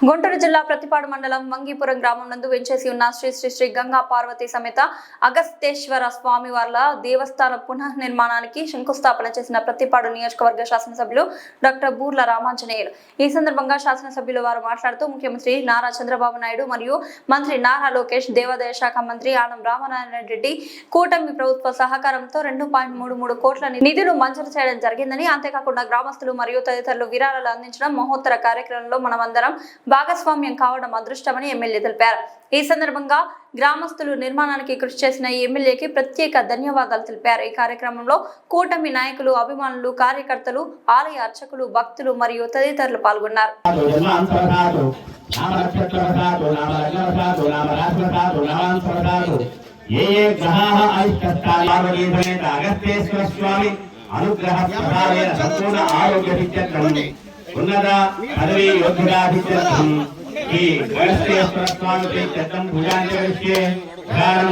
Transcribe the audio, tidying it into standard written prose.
గుంటూరు జిల్లా ప్రతిపాడు మండలం మంగీపురం గ్రామం నందు వెంచేసి ఉన్న శ్రీ శ్రీ శ్రీ గంగా పార్వతి సమేత అగస్తేశ్వర స్వామి వార్ల దేవస్థాన పునఃనిర్మాణానికి శంకుస్థాపన చేసిన ప్రతిపాడు నియోజకవర్గ శాసనసభ్యులు డాక్టర్ బూర్ల రామాంజనేయులు. ఈ సందర్భంగా శాసనసభ్యులు వారు మాట్లాడుతూ ముఖ్యమంత్రి నారా చంద్రబాబు నాయుడు మరియు మంత్రి నారా లోకేష్, దేవాదాయ శాఖ మంత్రి ఆనం రామనారాయణ రెడ్డి కూటమి ప్రభుత్వ సహకారంతో 2.33 కోట్ల నిధులు మంజూరు చేయడం జరిగిందని, అంతేకాకుండా గ్రామస్తులు మరియు తదితరులు విరాళాలు అందించడం మహోత్తర కార్యక్రమంలో మనమందరం భాగస్వామ్యం కావడం అదృష్టమని ఎమ్మెల్యే తెలిపారు. ఈ సందర్భంగా గ్రామస్తులు నిర్మాణానికి కృషి చేసిన ఎమ్మెల్యేకి ప్రత్యేక ధన్యవాదాలు తెలిపారు. ఈ కార్యక్రమంలో కూటమి నాయకులు, అభిమానులు, కార్యకర్తలు, ఆలయ అర్చకులు, భక్తులు మరియు తదితరులు పాల్గొన్నారు. ఉన్నత పదవి యోగ్యతాధిత్యం ఈ అగస్తేశ్వర స్వామికి చట్టం భుజాంజలిష్యే ధారం